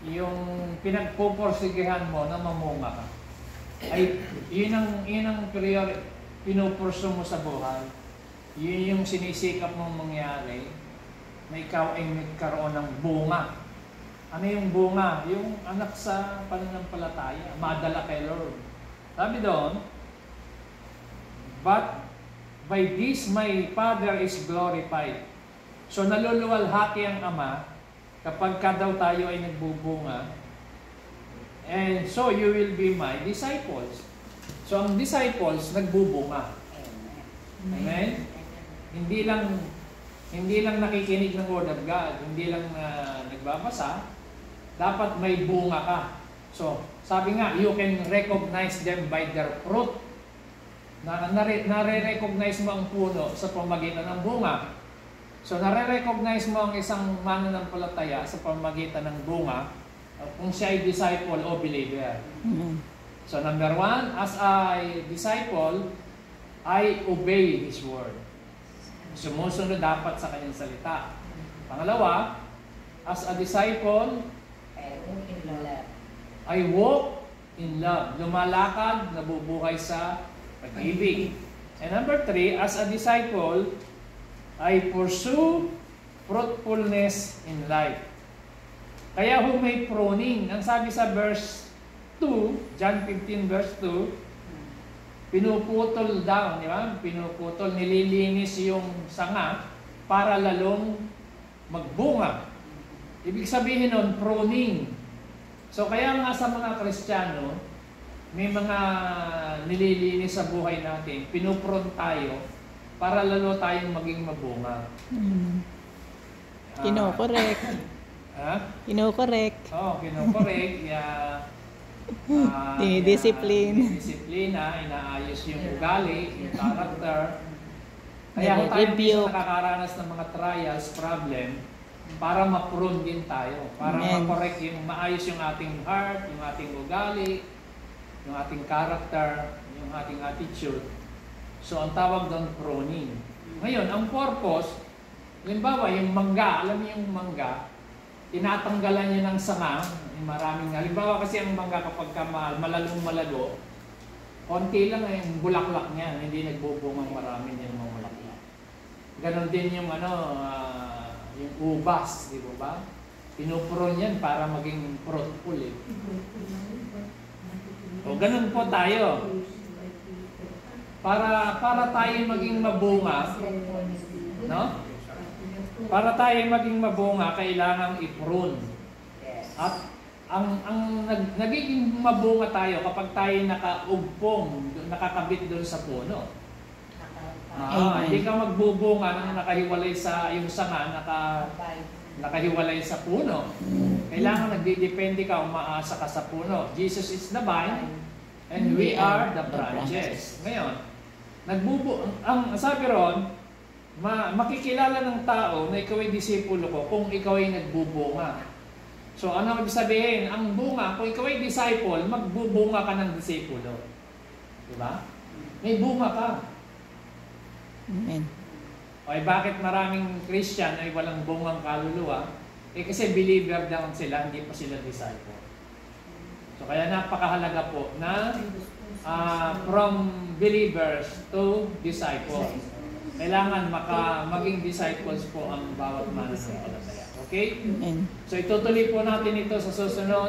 yung pinagpupursigihan mo na mamunga ka. Ay, yun ang pinupurso mo sa buhay. Yun yung sinisikap mong mangyari na ikaw ay magkaroon ng bunga. Ano yung bunga? Yung anak sa pananampalataya, madala kay Lord. Sabi doon, but by this my Father is glorified. So naluluwalhati ang Ama kapag daw tayo ay nagbubunga. And so you will be my disciples. So ang disciples nagbubunga. Amen? Hindi lang nakikinig ng Word of God, hindi lang nagbabasa, dapat may bunga ka. So, sabi nga, you can recognize them by their fruit. Nare-recognize mo ang puno sa pamagitan ng bunga. So, nare-recognize mo ang isang mananampalataya sa pamagitan ng bunga kung siya ay disciple o believer. So, number 1, as a disciple, I obey His word. Sumusunod dapat sa kanyang salita. Pangalawa, as a disciple, I walk in love. Lumalakad, nabubuhay sa pag-ibig. And number 3, as a disciple, I pursue fruitfulness in life. Kaya may pruning. Ang sabi sa verse 2, John 15 verse 2, pinuputol daw, di ba? Pinuputol, nililinis yung sanga para lalong magbunga. Ibig sabihin nun, pruning. So kaya nga sa mga Kristiyano, may mga nililinis sa buhay natin, pinuprun tayo para lalo tayong maging mabunga. Kino-correct. Kino-correct. Kino-correct. Dinidisiplina, inaayos yung ugali, yung character. Kaya kung tayo minsan nakakaranas ng mga trials, problem, para ma-prune din tayo. Para ma-correct yung maayos yung ating heart, yung ating ugali, yung ating character, yung ating attitude. So, ang tawag doon, pruning. Ngayon, ang purpose, halimbawa, yung mangga, alam niyo yung mangga, tinatanggalan niya ng sanga, maraming, halimbawa kasi ang mangga kapag malalong-malalo, konti lang yung bulaklak niya, hindi nagbubungang marami niya mga bulaklak. Ganon din yung yung ubas, di ba? Pinupron yan para maging fruitful eh. O ganon po tayo. Para tayo maging mabunga, no? Para tayo maging mabunga, kailangan i-prune. At ang nagiging mabunga tayo kapag tayo nakaugpong, nakakabit doon sa puno. Hindi ka magbubunga nang nakahiwalay sa yung sanga, nakahiwalay sa puno. Kailangan nagdidepende ka, umaasa ka sa puno. Jesus is the vine and we are the branches. Ngayon, ang sabi ron, makikilala ng tao na ikaw ay disipulo ko kung ikaw ay nagbubunga. So ano ibig sabihin? Ang bunga, kung ikaw ay disciple, magbubunga ka ng disipulo. Diba? May bunga ka. Amen. Okay, bakit maraming Christian ay walang bungang kaluluwa? Kasi believer lang sila, hindi pa sila disciple. So kaya napakahalaga po na from believers to disciples. Kailangan maging disciples po ang bawat mananampalataya. Okay? Amen. So itutuloy po natin ito sa susunod.